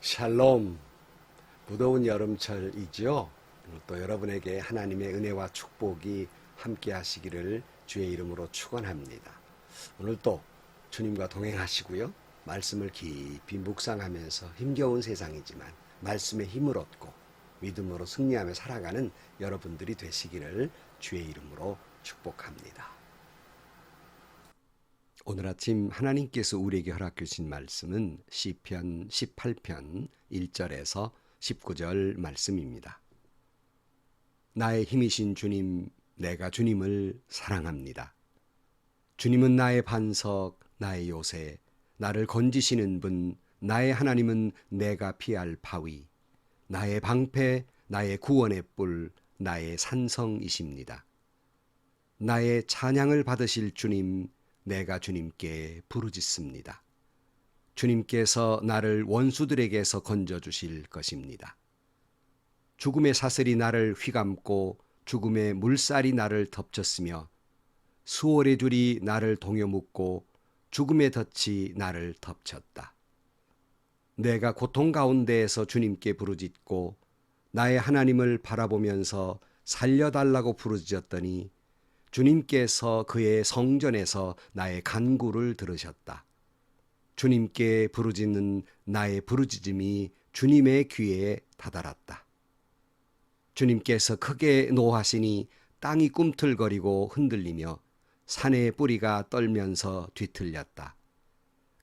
샬롬. 무더운 여름철이죠. 또 여러분에게 하나님의 은혜와 축복이 함께 하시기를 주의 이름으로 축원합니다. 오늘도 주님과 동행하시고요. 말씀을 깊이 묵상하면서 힘겨운 세상이지만 말씀의 힘을 얻고 믿음으로 승리하며 살아가는 여러분들이 되시기를 주의 이름으로 축복합니다. 오늘 아침 하나님께서 우리에게 허락해 주신 말씀은 시편 18편 1절에서 19절 말씀입니다. 나의 힘이신 주님, 내가 주님을 사랑합니다. 주님은 나의 반석, 나의 요새, 나를 건지시는 분, 나의 하나님은 내가 피할 바위, 나의 방패, 나의 구원의 뿔, 나의 산성이십니다. 나의 찬양을 받으실 주님, 내가 주님께 부르짖습니다. 주님께서 나를 원수들에게서 건져주실 것입니다. 죽음의 사슬이 나를 휘감고 죽음의 물살이 나를 덮쳤으며 수월의 줄이 나를 동여묶고 죽음의 덫이 나를 덮쳤다. 내가 고통 가운데에서 주님께 부르짖고 나의 하나님을 바라보면서 살려달라고 부르짖었더니 주님께서 그의 성전에서 나의 간구를 들으셨다. 주님께 부르짖는 나의 부르짖음이 주님의 귀에 다다랐다. 주님께서 크게 노하시니 땅이 꿈틀거리고 흔들리며 산의 뿌리가 떨면서 뒤틀렸다.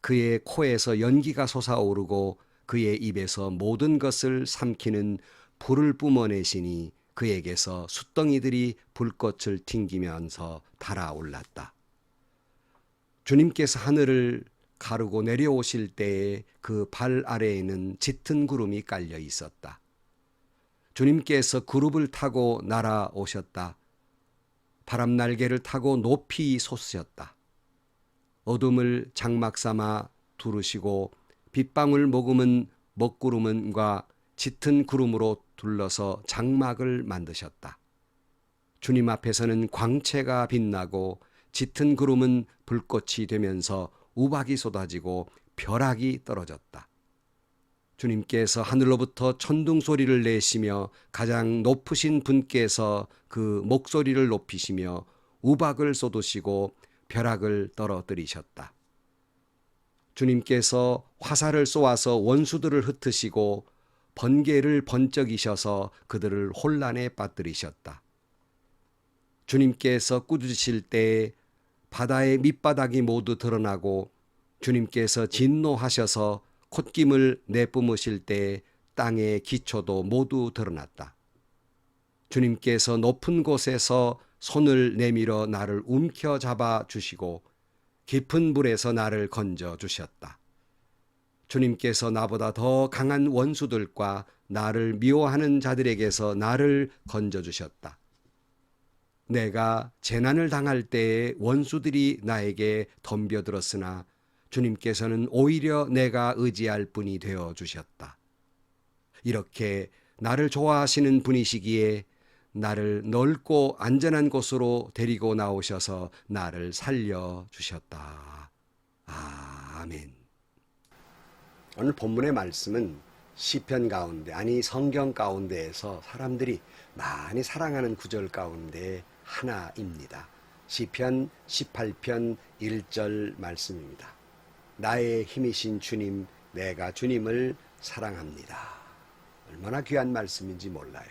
그의 코에서 연기가 솟아오르고 그의 입에서 모든 것을 삼키는 불을 뿜어내시니 그에게서 숫덩이들이 불꽃을 튕기면서 달아올랐다. 주님께서 하늘을 가르고 내려오실 때에 그 발 아래에는 짙은 구름이 깔려 있었다. 주님께서 그룹을 타고 날아오셨다. 바람 날개를 타고 높이 솟으셨다. 어둠을 장막 삼아 두르시고 빗방울 머금은 먹구름과 짙은 구름으로 둘러서 장막을 만드셨다. 주님 앞에서는 광채가 빛나고 짙은 구름은 불꽃이 되면서 우박이 쏟아지고 벼락이 떨어졌다. 주님께서 하늘로부터 천둥 소리를 내시며 가장 높으신 분께서 그 목소리를 높이시며 우박을 쏟으시고 벼락을 떨어뜨리셨다. 주님께서 화살을 쏘아서 원수들을 흩으시고 번개를 번쩍이셔서 그들을 혼란에 빠뜨리셨다. 주님께서 꾸짖으실 때에 바다의 밑바닥이 모두 드러나고 주님께서 진노하셔서 콧김을 내뿜으실 때에 땅의 기초도 모두 드러났다. 주님께서 높은 곳에서 손을 내밀어 나를 움켜잡아 주시고 깊은 물에서 나를 건져 주셨다. 주님께서 나보다 더 강한 원수들과 나를 미워하는 자들에게서 나를 건져 주셨다. 내가 재난을 당할 때에 원수들이 나에게 덤벼들었으나 주님께서는 오히려 내가 의지할 분이 되어 주셨다. 이렇게 나를 좋아하시는 분이시기에 나를 넓고 안전한 곳으로 데리고 나오셔서 나를 살려 주셨다. 아멘. 오늘 본문의 말씀은 시편 가운데, 아니 성경 가운데에서 사람들이 많이 사랑하는 구절 가운데 하나입니다. 시편 18편 1절 말씀입니다. 나의 힘이신 주님, 내가 주님을 사랑합니다. 얼마나 귀한 말씀인지 몰라요.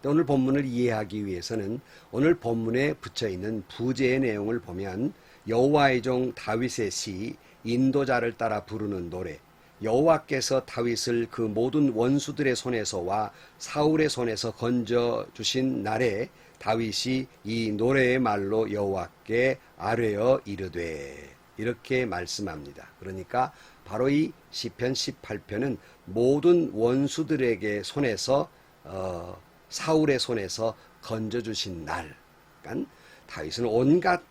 오늘 본문을 이해하기 위해서는 오늘 본문에 붙여있는 부제의 내용을 보면 여호와의 종 다윗의 시 인도자를 따라 부르는 노래, 여호와께서 다윗을 그 모든 원수들의 손에서와 사울의 손에서 건져주신 날에 다윗이 이 노래의 말로 여호와께 아뢰어 이르되 이렇게 말씀합니다. 그러니까 바로 이 시편 18편은 모든 원수들에게 손에서 사울의 손에서 건져주신 날, 그러니까 다윗은 온갖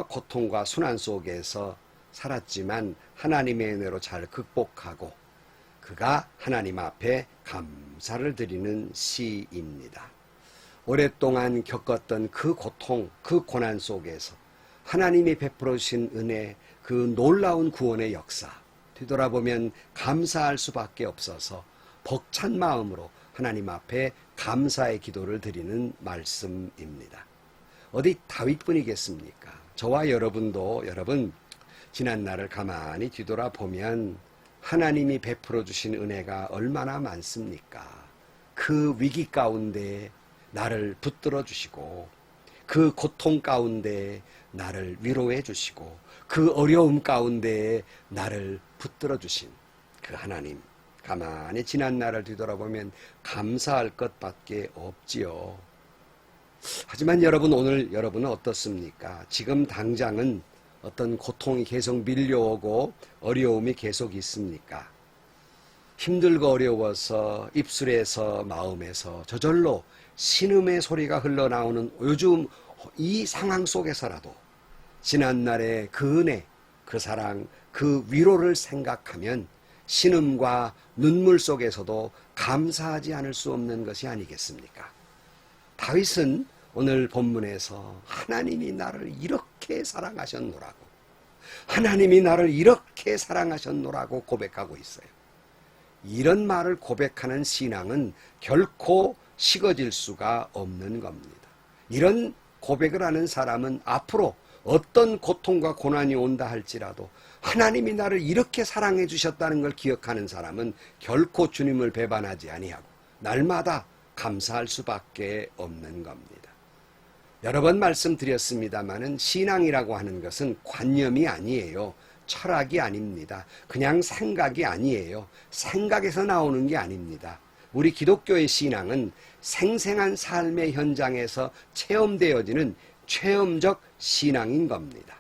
고통과 순환 속에서 살았지만 하나님의 은혜로 잘 극복하고 그가 하나님 앞에 감사를 드리는 시입니다. 오랫동안 겪었던 그 고통, 그 고난 속에서 하나님이 베풀어 주신 은혜, 그 놀라운 구원의 역사, 뒤돌아보면 감사할 수밖에 없어서 벅찬 마음으로 하나님 앞에 감사의 기도를 드리는 말씀입니다. 어디 다윗뿐이겠습니까? 저와 여러분도 여러분 지난 날을 가만히 뒤돌아보면 하나님이 베풀어 주신 은혜가 얼마나 많습니까? 그 위기 가운데 나를 붙들어 주시고 그 고통 가운데 나를 위로해 주시고 그 어려움 가운데 나를 붙들어 주신 그 하나님, 가만히 지난 날을 뒤돌아보면 감사할 것밖에 없지요. 하지만 여러분, 오늘 여러분은 어떻습니까? 지금 당장은 어떤 고통이 계속 밀려오고 어려움이 계속 있습니까? 힘들고 어려워서 입술에서 마음에서 저절로 신음의 소리가 흘러나오는 요즘 이 상황 속에서라도 지난날의 그 은혜, 그 사랑, 그 위로를 생각하면 신음과 눈물 속에서도 감사하지 않을 수 없는 것이 아니겠습니까? 다윗은 오늘 본문에서 하나님이 나를 이렇게 사랑하셨노라고, 하나님이 나를 이렇게 사랑하셨노라고 고백하고 있어요. 이런 말을 고백하는 신앙은 결코 식어질 수가 없는 겁니다. 이런 고백을 하는 사람은 앞으로 어떤 고통과 고난이 온다 할지라도 하나님이 나를 이렇게 사랑해 주셨다는 걸 기억하는 사람은 결코 주님을 배반하지 아니하고 날마다 감사할 수밖에 없는 겁니다. 여러 번 말씀드렸습니다마는 신앙이라고 하는 것은 관념이 아니에요. 철학이 아닙니다. 그냥 생각이 아니에요. 생각에서 나오는 게 아닙니다. 우리 기독교의 신앙은 생생한 삶의 현장에서 체험되어지는 체험적 신앙인 겁니다.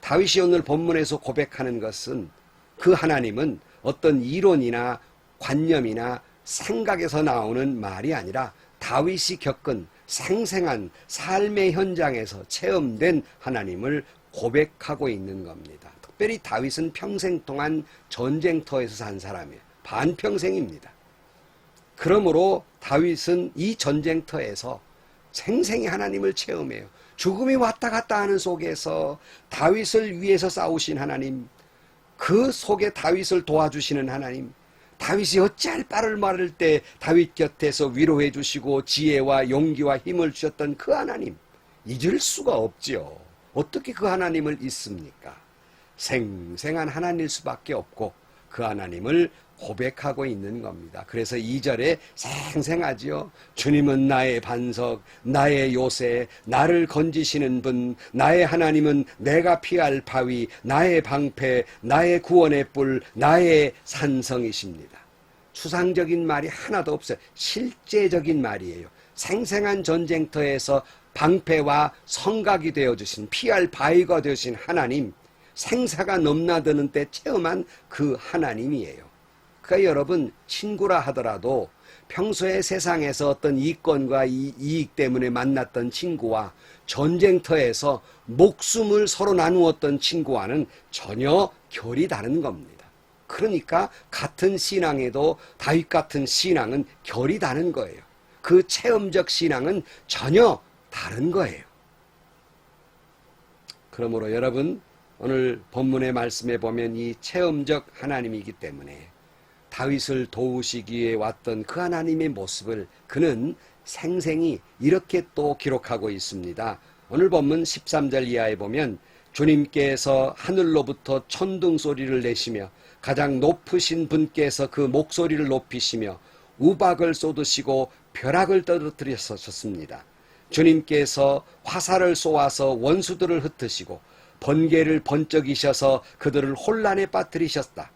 다윗이 오늘 본문에서 고백하는 것은 그 하나님은 어떤 이론이나 관념이나 생각에서 나오는 말이 아니라 다윗이 겪은 생생한 삶의 현장에서 체험된 하나님을 고백하고 있는 겁니다. 특별히 다윗은 평생 동안 전쟁터에서 산 사람이에요. 반평생입니다. 그러므로 다윗은 이 전쟁터에서 생생히 하나님을 체험해요. 죽음이 왔다 갔다 하는 속에서 다윗을 위해서 싸우신 하나님, 그 속에 다윗을 도와주시는 하나님, 다윗이 어찌할 바를 말할 때 다윗 곁에서 위로해 주시고 지혜와 용기와 힘을 주셨던 그 하나님, 잊을 수가 없지요. 어떻게 그 하나님을 잊습니까? 생생한 하나님일 수밖에 없고 그 하나님을 고백하고 있는 겁니다. 그래서 2절에 생생하지요. 주님은 나의 반석, 나의 요새, 나를 건지시는 분, 나의 하나님은 내가 피할 바위, 나의 방패, 나의 구원의 뿔, 나의 산성이십니다. 추상적인 말이 하나도 없어요. 실제적인 말이에요. 생생한 전쟁터에서 방패와 성각이 되어주신, 피할 바위가 되어주신 하나님, 생사가 넘나드는 때 체험한 그 하나님이에요. 그러니까 여러분, 친구라 하더라도 평소에 세상에서 어떤 이권과 이익 때문에 만났던 친구와 전쟁터에서 목숨을 서로 나누었던 친구와는 전혀 결이 다른 겁니다. 그러니까 같은 신앙에도 다윗 같은 신앙은 결이 다른 거예요. 그 체험적 신앙은 전혀 다른 거예요. 그러므로 여러분, 오늘 본문의 말씀에 보면 이 체험적 하나님이기 때문에 다윗을 도우시기 위해 왔던 그 하나님의 모습을 그는 생생히 이렇게 또 기록하고 있습니다. 오늘 본문 13절 이하에 보면 주님께서 하늘로부터 천둥 소리를 내시며 가장 높으신 분께서 그 목소리를 높이시며 우박을 쏟으시고 벼락을 떨어뜨리셨습니다. 주님께서 화살을 쏘아서 원수들을 흩으시고 번개를 번쩍이셔서 그들을 혼란에 빠뜨리셨다.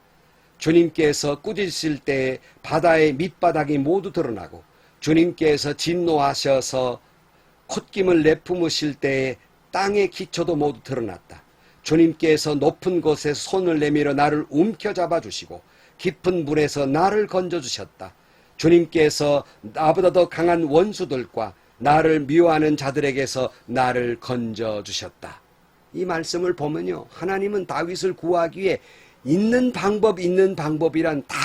주님께서 꾸짖으실 때 바다의 밑바닥이 모두 드러나고 주님께서 진노하셔서 콧김을 내뿜으실 때 땅의 기초도 모두 드러났다. 주님께서 높은 곳에서 손을 내밀어 나를 움켜잡아 주시고 깊은 물에서 나를 건져주셨다. 주님께서 나보다 더 강한 원수들과 나를 미워하는 자들에게서 나를 건져주셨다. 이 말씀을 보면요, 하나님은 다윗을 구하기 위해 있는 방법이란 다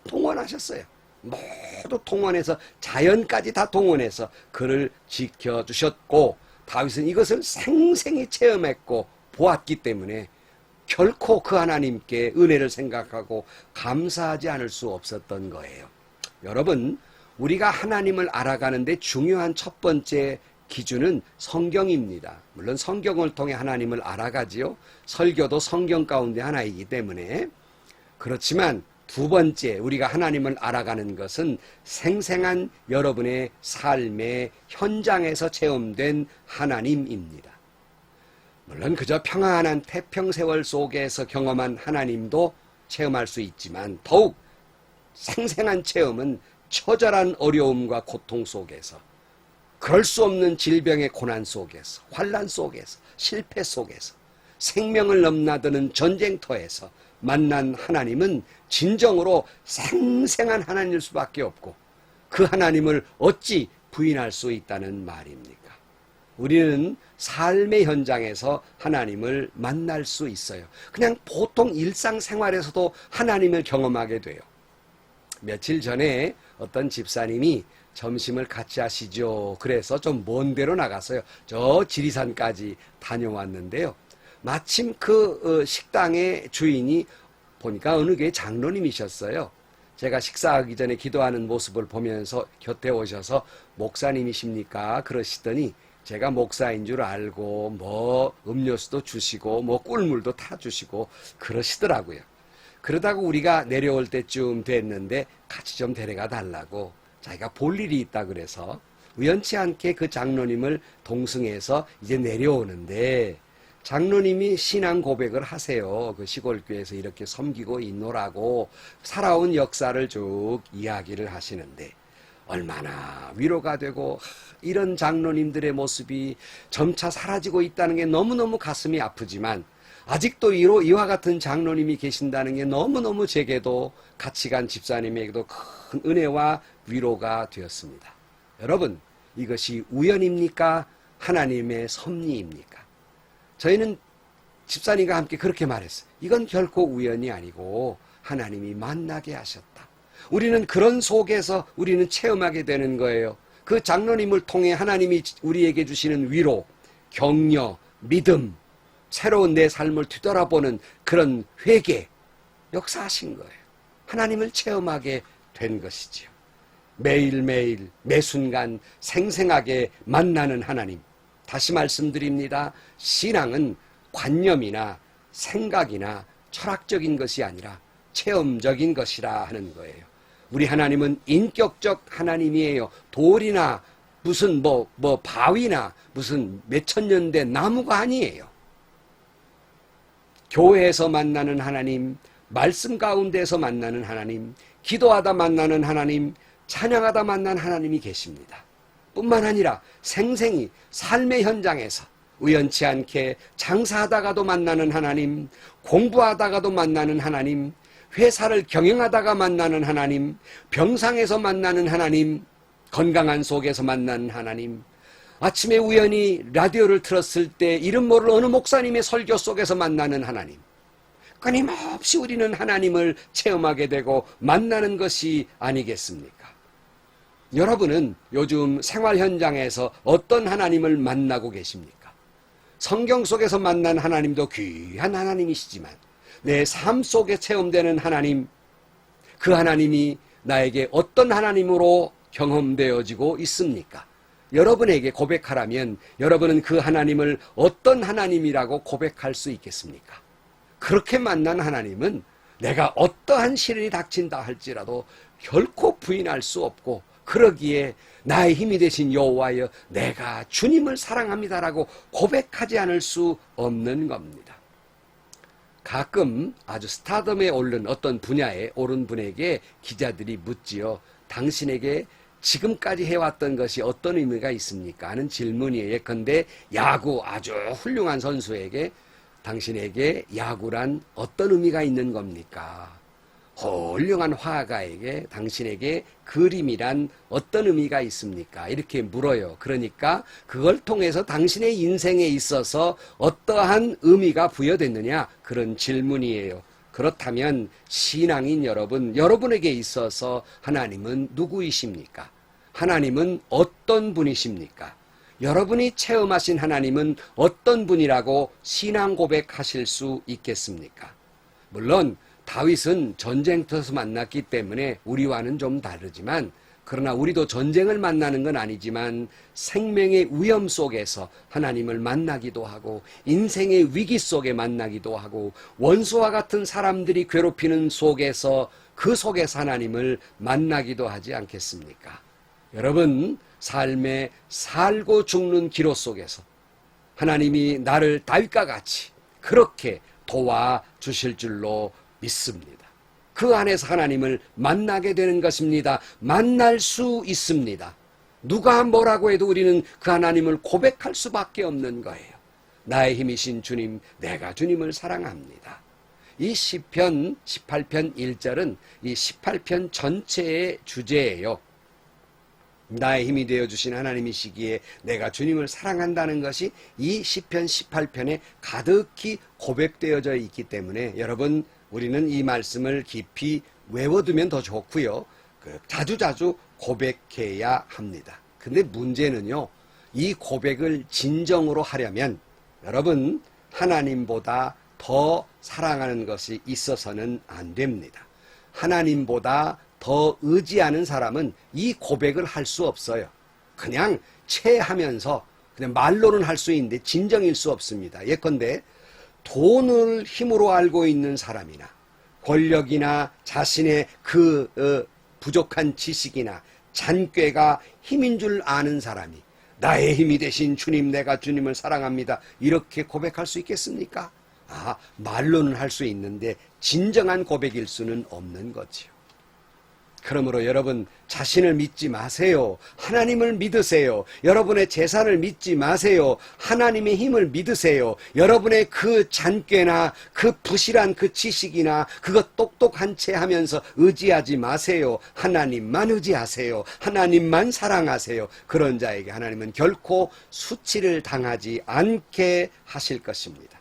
동원하셨어요. 모두 동원해서 자연까지 다 동원해서 그를 지켜주셨고 다윗은 이것을 생생히 체험했고 보았기 때문에 결코 그 하나님께 은혜를 생각하고 감사하지 않을 수 없었던 거예요. 여러분, 우리가 하나님을 알아가는데 중요한 첫 번째 기준은 성경입니다. 물론 성경을 통해 하나님을 알아가지요. 설교도 성경 가운데 하나이기 때문에. 그렇지만 두 번째 우리가 하나님을 알아가는 것은 생생한 여러분의 삶의 현장에서 체험된 하나님입니다. 물론 그저 평안한 태평세월 속에서 경험한 하나님도 체험할 수 있지만 더욱 생생한 체험은 처절한 어려움과 고통 속에서, 그럴 수 없는 질병의 고난 속에서, 환난 속에서, 실패 속에서, 생명을 넘나드는 전쟁터에서 만난 하나님은 진정으로 생생한 하나님일 수밖에 없고 그 하나님을 어찌 부인할 수 있다는 말입니까? 우리는 삶의 현장에서 하나님을 만날 수 있어요. 그냥 보통 일상생활에서도 하나님을 경험하게 돼요. 며칠 전에 어떤 집사님이 점심을 같이 하시죠. 그래서 좀 먼 데로 나갔어요. 저 지리산까지 다녀왔는데요. 마침 그 식당의 주인이 보니까 어느 교회 장로님이셨어요. 제가 식사하기 전에 기도하는 모습을 보면서 곁에 오셔서 목사님이십니까? 그러시더니 제가 목사인 줄 알고 뭐 음료수도 주시고 뭐 꿀물도 타주시고 그러시더라고요. 그러다가 우리가 내려올 때쯤 됐는데 같이 좀 데려가 달라고 자기가 볼 일이 있다 그래서 우연치 않게 그 장로님을 동승해서 이제 내려오는데 장로님이 신앙 고백을 하세요. 그 시골교회에서 이렇게 섬기고 있노라고 살아온 역사를 쭉 이야기를 하시는데 얼마나 위로가 되고 이런 장로님들의 모습이 점차 사라지고 있다는 게 너무너무 가슴이 아프지만 아직도 이와 같은 장로님이 계신다는 게 너무너무 제게도 같이 간 집사님에게도 큰 은혜와 위로가 되었습니다. 여러분, 이것이 우연입니까? 하나님의 섭리입니까? 저희는 집사님과 함께 그렇게 말했어요. 이건 결코 우연이 아니고 하나님이 만나게 하셨다. 우리는 그런 속에서 우리는 체험하게 되는 거예요. 그 장로님을 통해 하나님이 우리에게 주시는 위로, 격려, 믿음, 새로운 내 삶을 뒤돌아보는 그런 회개, 역사하신 거예요. 하나님을 체험하게 된 것이지요. 매일매일 매순간 생생하게 만나는 하나님. 다시 말씀드립니다. 신앙은 관념이나 생각이나 철학적인 것이 아니라 체험적인 것이라 하는 거예요. 우리 하나님은 인격적 하나님이에요. 돌이나 무슨 바위나 무슨 몇천 년 된 나무가 아니에요. 교회에서 만나는 하나님, 말씀 가운데서 만나는 하나님, 기도하다 만나는 하나님, 찬양하다 만난 하나님이 계십니다. 뿐만 아니라 생생히 삶의 현장에서 우연치 않게 장사하다가도 만나는 하나님, 공부하다가도 만나는 하나님, 회사를 경영하다가 만나는 하나님, 병상에서 만나는 하나님, 건강한 속에서 만나는 하나님, 아침에 우연히 라디오를 틀었을 때 이름 모를 어느 목사님의 설교 속에서 만나는 하나님. 끊임없이 우리는 하나님을 체험하게 되고 만나는 것이 아니겠습니까? 여러분은 요즘 생활 현장에서 어떤 하나님을 만나고 계십니까? 성경 속에서 만난 하나님도 귀한 하나님이시지만 내 삶 속에 체험되는 하나님, 그 하나님이 나에게 어떤 하나님으로 경험되어지고 있습니까? 여러분에게 고백하라면 여러분은 그 하나님을 어떤 하나님이라고 고백할 수 있겠습니까? 그렇게 만난 하나님은 내가 어떠한 시련이 닥친다 할지라도 결코 부인할 수 없고 그러기에 나의 힘이 되신 여호와여 내가 주님을 사랑합니다라고 고백하지 않을 수 없는 겁니다. 가끔 아주 스타덤에 오른 어떤 분야에 오른 분에게 기자들이 묻지요. 당신에게 지금까지 해왔던 것이 어떤 의미가 있습니까? 하는 질문이에요. 예컨대 야구 아주 훌륭한 선수에게 당신에게 야구란 어떤 의미가 있는 겁니까? 훌륭한 화가에게 당신에게 그림이란 어떤 의미가 있습니까? 이렇게 물어요. 그러니까 그걸 통해서 당신의 인생에 있어서 어떠한 의미가 부여됐느냐? 그런 질문이에요. 그렇다면 신앙인 여러분, 여러분에게 있어서 하나님은 누구이십니까? 하나님은 어떤 분이십니까? 여러분이 체험하신 하나님은 어떤 분이라고 신앙 고백하실 수 있겠습니까? 물론 다윗은 전쟁터에서 만났기 때문에 우리와는 좀 다르지만, 그러나 우리도 전쟁을 만나는 건 아니지만 생명의 위험 속에서 하나님을 만나기도 하고, 인생의 위기 속에 만나기도 하고, 원수와 같은 사람들이 괴롭히는 속에서, 그 속에서 하나님을 만나기도 하지 않겠습니까? 여러분, 삶의 살고 죽는 기로 속에서 하나님이 나를 다윗과 같이 그렇게 도와주실 줄로 믿습니다. 그 안에서 하나님을 만나게 되는 것입니다. 만날 수 있습니다. 누가 뭐라고 해도 우리는 그 하나님을 고백할 수밖에 없는 거예요. 나의 힘이신 주님, 내가 주님을 사랑합니다. 이 시편 18편 1절은 이 18편 전체의 주제예요. 나의 힘이 되어주신 하나님이시기에 내가 주님을 사랑한다는 것이 이 시편 18편에 가득히 고백되어져 있기 때문에, 여러분, 우리는 이 말씀을 깊이 외워두면 더 좋고요. 자주자주 고백해야 합니다. 근데 문제는요, 이 고백을 진정으로 하려면 여러분, 하나님보다 더 사랑하는 것이 있어서는 안 됩니다. 하나님보다 더 의지하는 사람은 이 고백을 할 수 없어요. 그냥 체하면서 그냥 말로는 할 수 있는데 진정일 수 없습니다. 예컨대 돈을 힘으로 알고 있는 사람이나 권력이나 자신의 부족한 지식이나 잔꾀가 힘인 줄 아는 사람이 나의 힘이 되신 주님, 내가 주님을 사랑합니다, 이렇게 고백할 수 있겠습니까? 말로는 할 수 있는데 진정한 고백일 수는 없는 거지요. 그러므로 여러분, 자신을 믿지 마세요. 하나님을 믿으세요. 여러분의 재산을 믿지 마세요. 하나님의 힘을 믿으세요. 여러분의 그 잔꾀나 그 부실한 그 지식이나 그것 똑똑한 채 하면서 의지하지 마세요. 하나님만 의지하세요. 하나님만 사랑하세요. 그런 자에게 하나님은 결코 수치를 당하지 않게 하실 것입니다.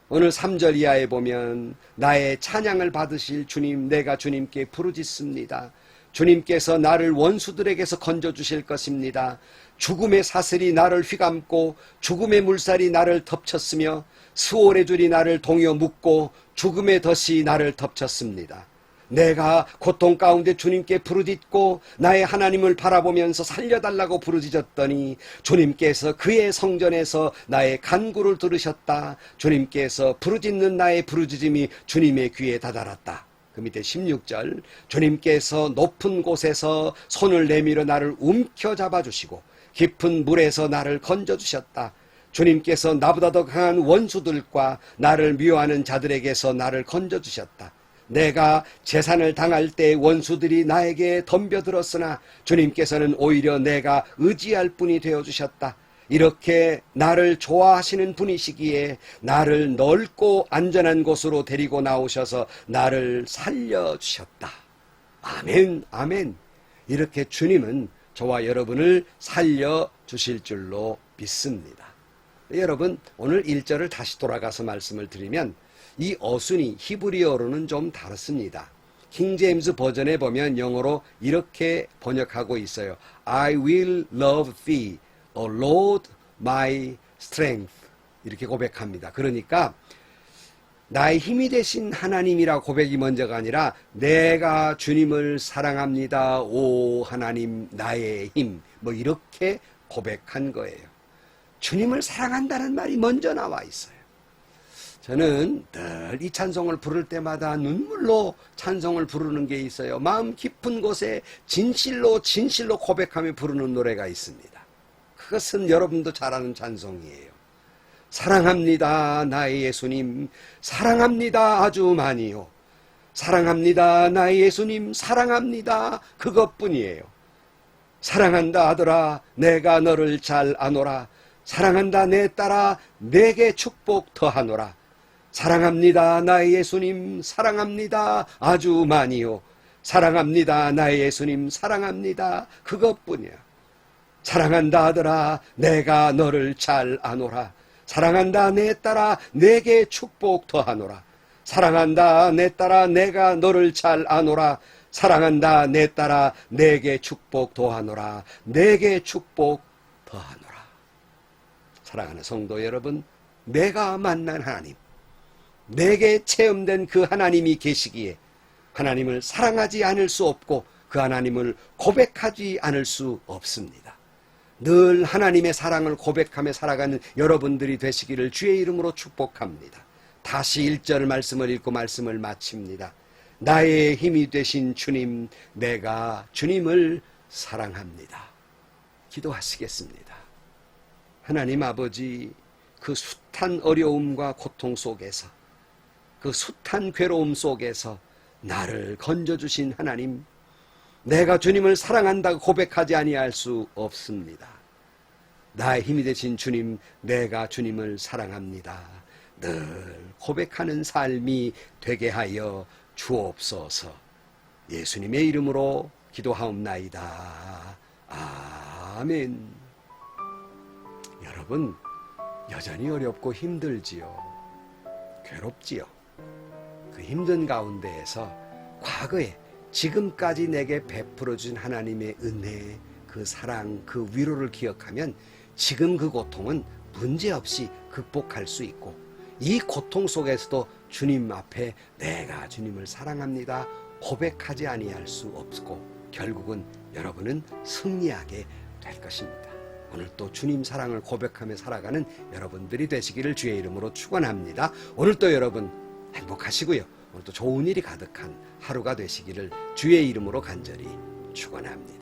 오늘 3절 이하에 보면 나의 찬양을 받으실 주님, 내가 주님께 부르짖습니다. 주님께서 나를 원수들에게서 건져주실 것입니다. 죽음의 사슬이 나를 휘감고 죽음의 물살이 나를 덮쳤으며 스올의 줄이 나를 동여 묶고 죽음의 덫이 나를 덮쳤습니다. 내가 고통 가운데 주님께 부르짖고 나의 하나님을 바라보면서 살려달라고 부르짖었더니 주님께서 그의 성전에서 나의 간구를 들으셨다. 주님께서 부르짖는 나의 부르짖음이 주님의 귀에 다다랐다. 그 밑에 16절, 주님께서 높은 곳에서 손을 내밀어 나를 움켜잡아 주시고 깊은 물에서 나를 건져주셨다. 주님께서 나보다 더 강한 원수들과 나를 미워하는 자들에게서 나를 건져주셨다. 내가 재산을 당할 때 원수들이 나에게 덤벼들었으나 주님께서는 오히려 내가 의지할 분이 되어주셨다. 이렇게 나를 좋아하시는 분이시기에 나를 넓고 안전한 곳으로 데리고 나오셔서 나를 살려주셨다. 아멘, 아멘. 이렇게 주님은 저와 여러분을 살려주실 줄로 믿습니다. 여러분, 오늘 1절을 다시 돌아가서 말씀을 드리면 이 어순이 히브리어로는 좀 다릅니다. 킹제임스 버전에 보면 영어로 이렇게 번역하고 있어요. I will love thee, O Lord my strength. 이렇게 고백합니다. 그러니까 나의 힘이 되신 하나님이라 고백이 먼저가 아니라 내가 주님을 사랑합니다. 오 하나님 나의 힘. 이렇게 고백한 거예요. 주님을 사랑한다는 말이 먼저 나와 있어요. 저는 늘 이 찬송을 부를 때마다 눈물로 찬송을 부르는 게 있어요. 마음 깊은 곳에 진실로 고백하며 부르는 노래가 있습니다. 그것은 여러분도 잘 아는 찬송이에요. 사랑합니다 나의 예수님, 사랑합니다 아주 많이요. 사랑합니다 나의 예수님, 사랑합니다, 그것뿐이에요. 사랑한다 아들아 내가 너를 잘 아노라. 사랑한다 내 딸아 내게 축복 더하노라. 사랑합니다 나의 예수님, 사랑합니다 아주 많이요. 사랑합니다 나의 예수님, 사랑합니다, 그것뿐이야. 사랑한다 아들아 내가 너를 잘 아노라. 사랑한다 내 딸아 내게 축복 더하노라. 사랑한다 내 딸아 내가 너를 잘 아노라. 사랑한다 내 딸아 내게 축복 더하노라. 내게 축복 더하노라. 사랑하는 성도 여러분, 내가 만난 하나님, 내게 체험된 그 하나님이 계시기에 하나님을 사랑하지 않을 수 없고 그 하나님을 고백하지 않을 수 없습니다. 늘 하나님의 사랑을 고백하며 살아가는 여러분들이 되시기를 주의 이름으로 축복합니다. 다시 1절 말씀을 읽고 말씀을 마칩니다. 나의 힘이 되신 주님, 내가 주님을 사랑합니다. 기도하시겠습니다. 하나님 아버지, 그 숱한 어려움과 고통 속에서, 그 숱한 괴로움 속에서 나를 건져주신 하나님, 내가 주님을 사랑한다고 고백하지 아니할 수 없습니다. 나의 힘이 되신 주님, 내가 주님을 사랑합니다. 늘 고백하는 삶이 되게 하여 주옵소서. 예수님의 이름으로 기도하옵나이다. 아멘. 여러분, 여전히 어렵고 힘들지요. 괴롭지요. 그 힘든 가운데에서 과거에 지금까지 내게 베풀어준 하나님의 은혜, 그 사랑, 그 위로를 기억하면 지금 그 고통은 문제없이 극복할 수 있고, 이 고통 속에서도 주님 앞에 내가 주님을 사랑합니다 고백하지 아니할 수 없고 결국은 여러분은 승리하게 될 것입니다. 오늘 또 주님 사랑을 고백하며 살아가는 여러분들이 되시기를 주의 이름으로 축원합니다. 오늘 또 여러분 행복하시고요. 오늘 또 좋은 일이 가득한 하루가 되시기를 주의 이름으로 간절히 축원합니다.